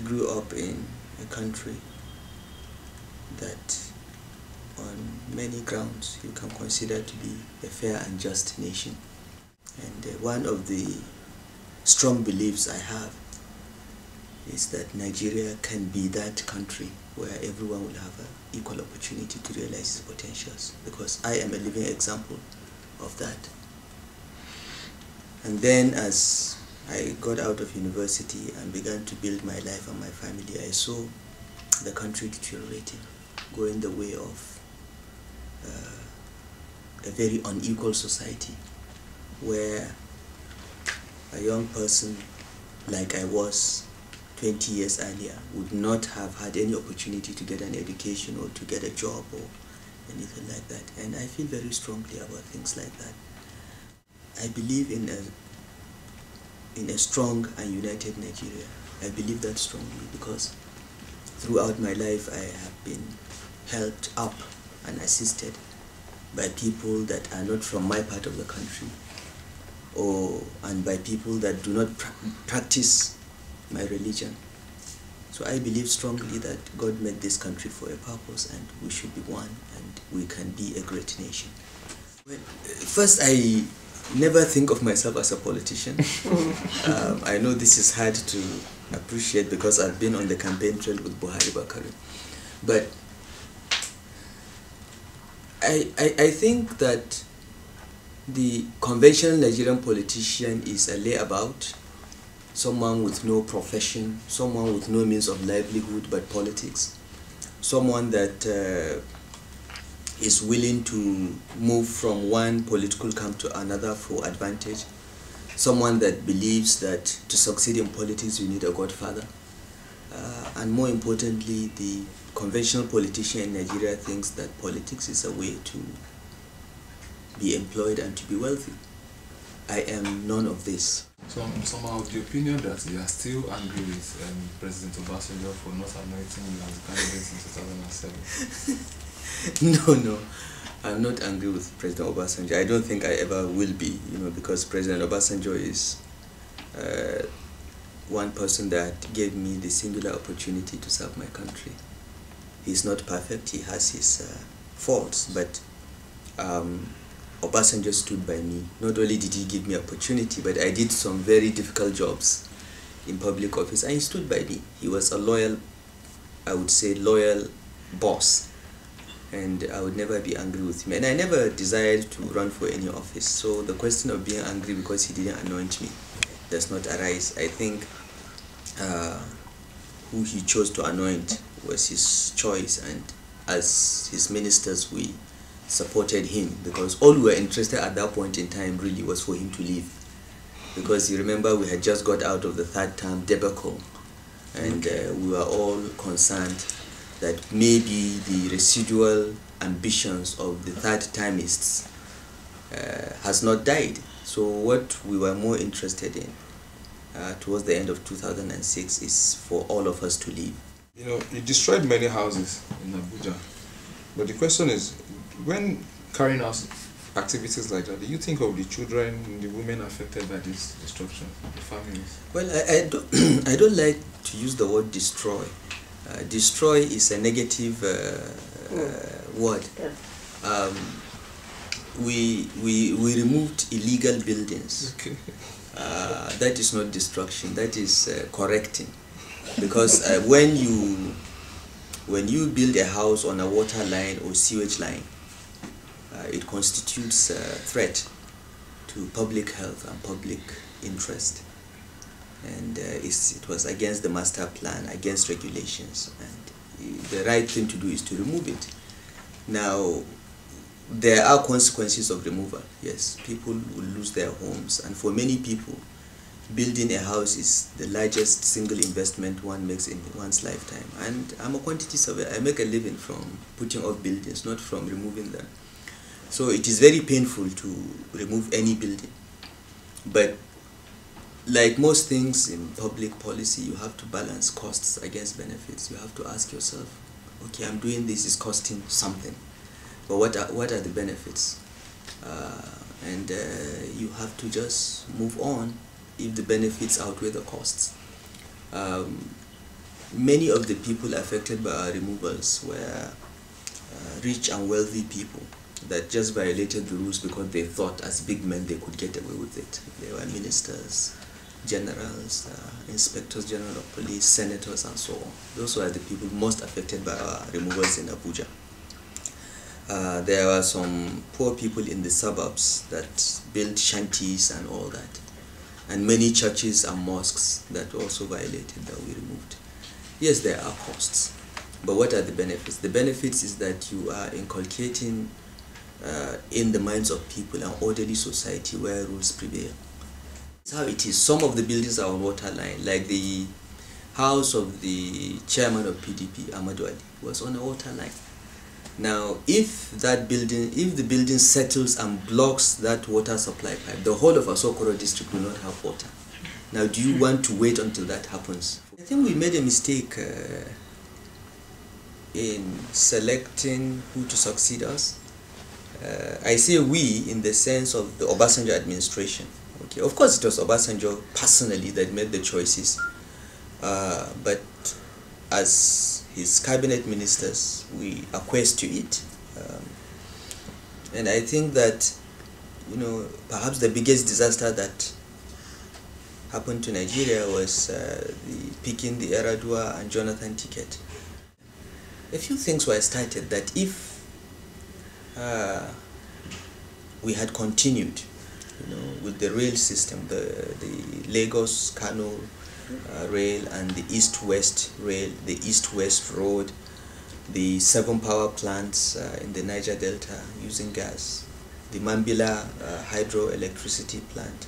grew up in a country that on many grounds you can consider to be a fair and just nation. And one of the strong beliefs I have is that Nigeria can be that country where everyone will have an equal opportunity to realize his potentials, because I am a living example of that. And then as I got out of university and began to build my life and my family, I saw the country deteriorating, going the way of a very unequal society, where a young person like I was 20 years earlier would not have had any opportunity to get an education or to get a job or anything like that. And I feel very strongly about things like that. I believe in a strong and united Nigeria. I believe that strongly because throughout my life I have been helped up and assisted by people that are not from my part of the country, and by people that do not practice my religion. So I believe strongly that God made this country for a purpose and we should be one and we can be a great nation. Well, first, I never think of myself as a politician. I know this is hard to appreciate because I've been on the campaign trail with Buhari Bakari. But I think that the conventional Nigerian politician is a layabout, someone with no profession, someone with no means of livelihood but politics, someone that is willing to move from one political camp to another for advantage, someone that believes that to succeed in politics you need a godfather. And more importantly, the conventional politician in Nigeria thinks that politics is a way to be employed and to be wealthy. I am none of this. So I'm somehow of the opinion that you are still angry with President Obasanjo for not anointing you as candidate in 2007. No, I'm not angry with President Obasanjo. I don't think I ever will be, because President Obasanjo is one person that gave me the singular opportunity to serve my country. He's not perfect, he has his faults, but Obasanjo stood by me. Not only did he give me opportunity, but I did some very difficult jobs in public office and he stood by me. He was a loyal, I would say loyal boss, and I would never be angry with him. And I never desired to run for any office. So the question of being angry because he didn't anoint me does not arise. I think who he chose to anoint was his choice, and as his ministers we supported him because all we were interested at that point in time really was for him to leave, because you remember we had just got out of the third term debacle, and we were all concerned that maybe the residual ambitions of the third termists has not died. So what we were more interested in towards the end of 2006 is for all of us to leave. You destroyed many houses in Abuja, but the question is, when carrying out activities like that, do you think of the children, the women affected by this destruction, the families? Well, I don't like to use the word destroy. Destroy is a negative word. We removed illegal buildings. Okay. That is not destruction, that is correcting. Because when you build a house on a water line or sewage line, it constitutes a threat to public health and public interest. And it was against the master plan, against regulations, and the right thing to do is to remove it. Now, there are consequences of removal. Yes, people will lose their homes, and for many people, building a house is the largest single investment one makes in one's lifetime. And I'm a quantity surveyor. I make a living from putting up buildings, not from removing them. So it is very painful to remove any building. But like most things in public policy, you have to balance costs against benefits. You have to ask yourself, okay, I'm doing this, is costing something, but what are the benefits? And you have to just move on if the benefits outweigh the costs. many of the people affected by our removals were rich and wealthy people that just violated the rules because they thought as big men they could get away with it. They were ministers, generals, inspectors general of police, senators, and so on. Those were the people most affected by our removals in Abuja. There were some poor people in the suburbs that built shanties and all that, and many churches and mosques that also violated that we removed. Yes, there are costs, but what are the benefits? The benefits is that you are inculcating in the minds of people an orderly society where rules prevail. It's how it is. Some of the buildings are on water line, like the house of the chairman of PDP, Ahmadu Ali, was on a water line. Now, if the building settles and blocks that water supply pipe, the whole of Asokoro district will not have water. Now, do you want to wait until that happens? I think we made a mistake in selecting who to succeed us. I say we in the sense of the Obasanjo administration. Okay, of course it was Obasanjo personally that made the choices, but as his cabinet ministers, we acquiesced to it, and I think that, you know, perhaps the biggest disaster that happened to Nigeria was the picking the Yaradua and Jonathan ticket. A few things were started that if we had continued, you know, with the rail system, the Lagos-Kano rail and the East-West rail, the East-West road, the 7 power plants in the Niger Delta using gas, the Mambila hydroelectricity plant.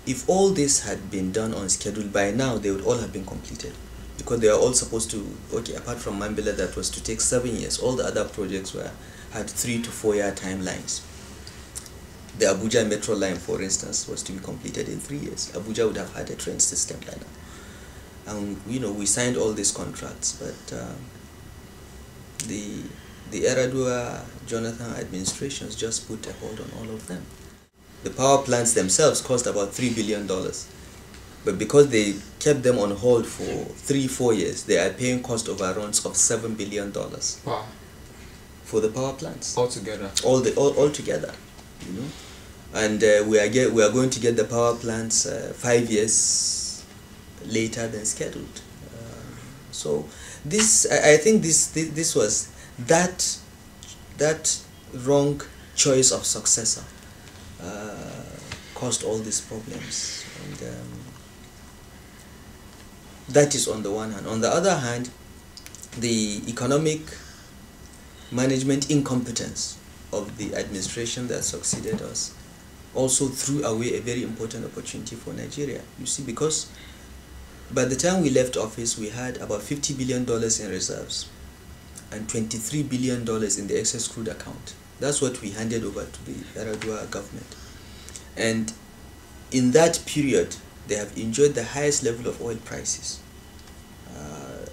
If all this had been done on schedule, by now they would all have been completed, because they are all supposed to, okay, apart from Mambila that was to take 7 years, all the other projects had 3 to 4 year timelines. The Abuja Metro line, for instance, was to be completed in 3 years. Abuja would have had a train system by now. And, you know, we signed all these contracts, but the Yaradua Jonathan administrations just put a hold on all of them. The power plants themselves cost about $3 billion. But because they kept them on hold for 3-4 years, they are paying cost overruns of $7 billion. Wow. For the power plants. All together. All together, you know. And we are going to get the power plants 5 years later than scheduled. So I think this was that wrong choice of successor caused all these problems, and that is on the one hand. On the other hand, the economic management incompetence of the administration that succeeded us also threw away a very important opportunity for Nigeria. You see, because by the time we left office, we had about $50 billion in reserves and $23 billion in the excess crude account. That's what we handed over to the Yaradua government. And in that period, they have enjoyed the highest level of oil prices,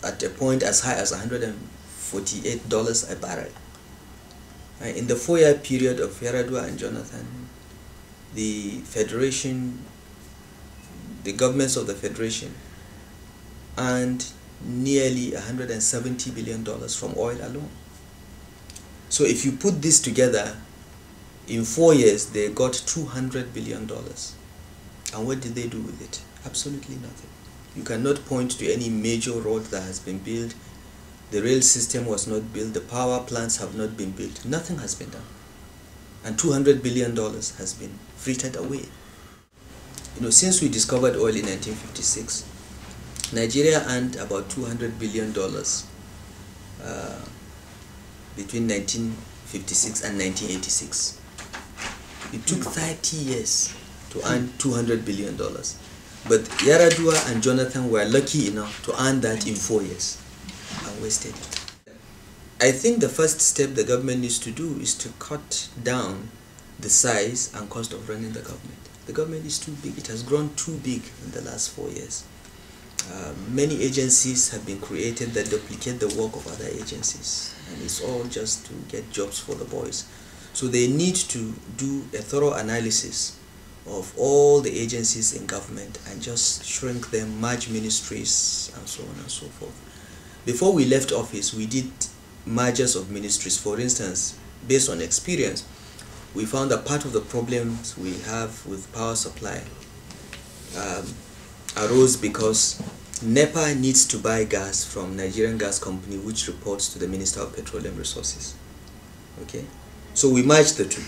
at a point as high as $148 a barrel. In the 4-year period of Yaradua and Jonathan, the governments of the Federation earned nearly $170 billion from oil alone. So if you put this together, in 4 years, they got $200 billion. And what did they do with it? Absolutely nothing. You cannot point to any major road that has been built. The rail system was not built. The power plants have not been built. Nothing has been done. And $200 billion has been frittered away. You know, since we discovered oil in 1956, Nigeria earned about $200 billion between 1956 and 1986. It took 30 years to earn $200 billion. But Yaradua and Jonathan were lucky enough to earn that in 4 years and wasted it. I think the first step the government needs to do is to cut down the size and cost of running the government. The government is too big. It has grown too big in the last 4 years. Many agencies have been created that duplicate the work of other agencies, and it's all just to get jobs for the boys. So they need to do a thorough analysis of all the agencies in government and just shrink them, merge ministries, and so on and so forth. before we left office, we did mergers of ministries. For instance, based on experience, we found that part of the problems we have with power supply arose because NEPA needs to buy gas from Nigerian Gas Company, which reports to the Minister of Petroleum Resources. Okay, so we merged the two,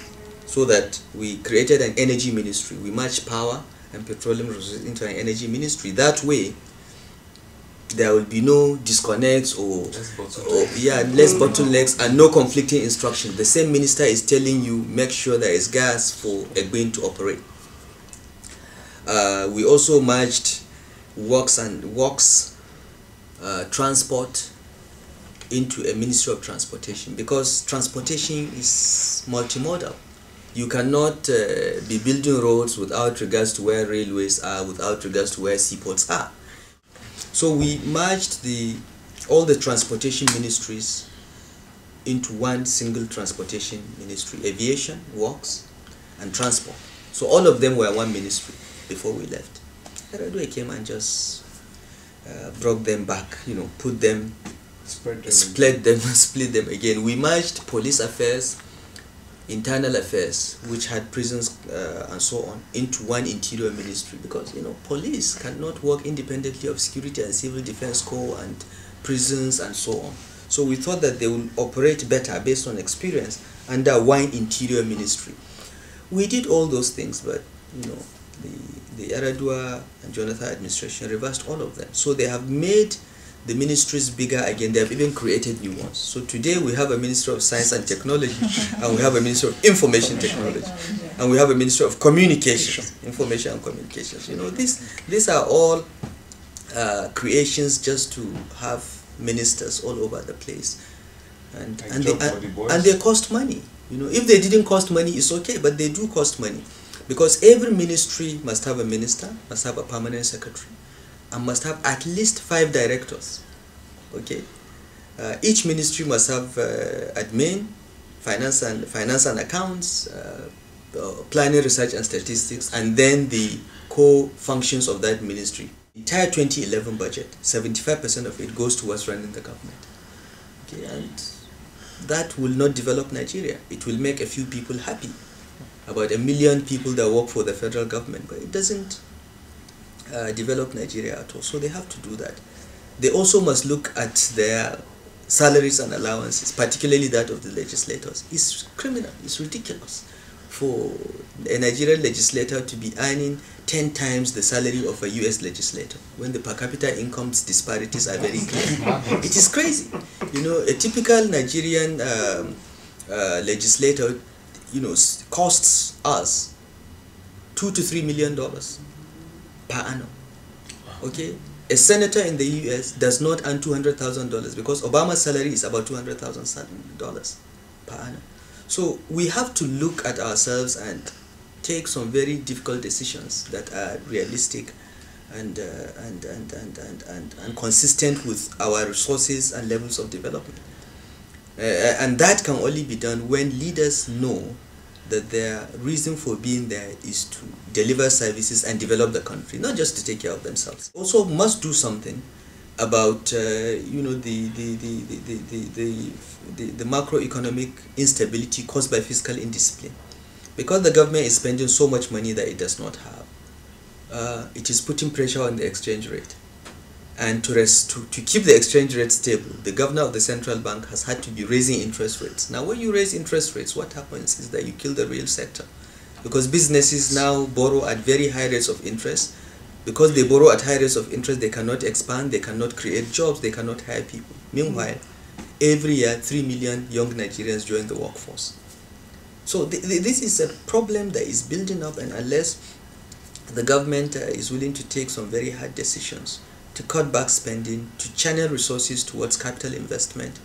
so that we created an energy ministry. We merged power and petroleum resources into an energy ministry. That way, there will be no disconnects or less bottlenecks and no conflicting instructions. The same minister is telling you, make sure there is gas for Egbin to operate. We also merged works transport into a Ministry of Transportation, because transportation is multimodal. You cannot be building roads without regards to where railways are, without regards to where seaports are. So we merged all the transportation ministries into one single transportation ministry: aviation, works, and transport. So all of them were one ministry before we left. Eradua came and just brought them back, put them, split them again. We merged police affairs, internal affairs, which had prisons and so on, into one interior ministry, because police cannot work independently of security and civil defense corps and prisons and so on. So we thought that they will operate better based on experience under one interior ministry. We did all those things, but the Eradua and Jonathan administration reversed all of them. So they have made the ministries bigger again. They have even created new ones. So today we have a Ministry of Science and Technology, and we have a Ministry of Information Technology, and we have a Ministry of Communications, Information and Communications. These are all creations just to have ministers all over the place, and they cost money. If they didn't cost money, it's okay, but they do cost money, because every ministry must have a minister, must have a permanent secretary, and must have at least 5 directors. Okay, each ministry must have admin, finance and accounts, planning, research and statistics, and then the core functions of that ministry. The entire 2011 budget, 75% of it goes towards running the government. Okay, and that will not develop Nigeria. It will make a few people happy, about 1 million people that work for the federal government, but it doesn't develop Nigeria at all. So they have to do that. They also must look at their salaries and allowances, particularly that of the legislators. It's criminal, it's ridiculous for a Nigerian legislator to be earning 10 times the salary of a US legislator when the per capita incomes disparities are very clear. It is crazy. A typical Nigerian legislator costs us $2 to $3 million per annum. Okay, a senator in the US does not earn $200,000, because Obama's salary is about $200,000 per annum. So we have to look at ourselves and take some very difficult decisions that are realistic and consistent with our resources and levels of development. And that can only be done when leaders know that their reason for being there is to deliver services and develop the country, not just to take care of themselves. Also must do something about the macroeconomic instability caused by fiscal indiscipline. Because the government is spending so much money that it does not have, it is putting pressure on the exchange rate. And to keep the exchange rate stable, the governor of the central bank has had to be raising interest rates. Now, when you raise interest rates, what happens is that you kill the real sector, because businesses now borrow at very high rates of interest. Because they borrow at high rates of interest, they cannot expand, they cannot create jobs, they cannot hire people. Meanwhile, every year 3 million young Nigerians join the workforce. So this is a problem that is building up, and unless the government is willing to take some very hard decisions to cut back spending, to channel resources towards capital investment,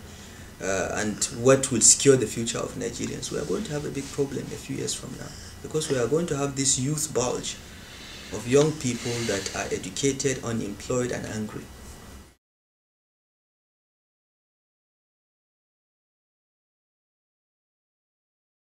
and what will secure the future of Nigerians, we are going to have a big problem a few years from now, because we are going to have this youth bulge of young people that are educated, unemployed, and angry.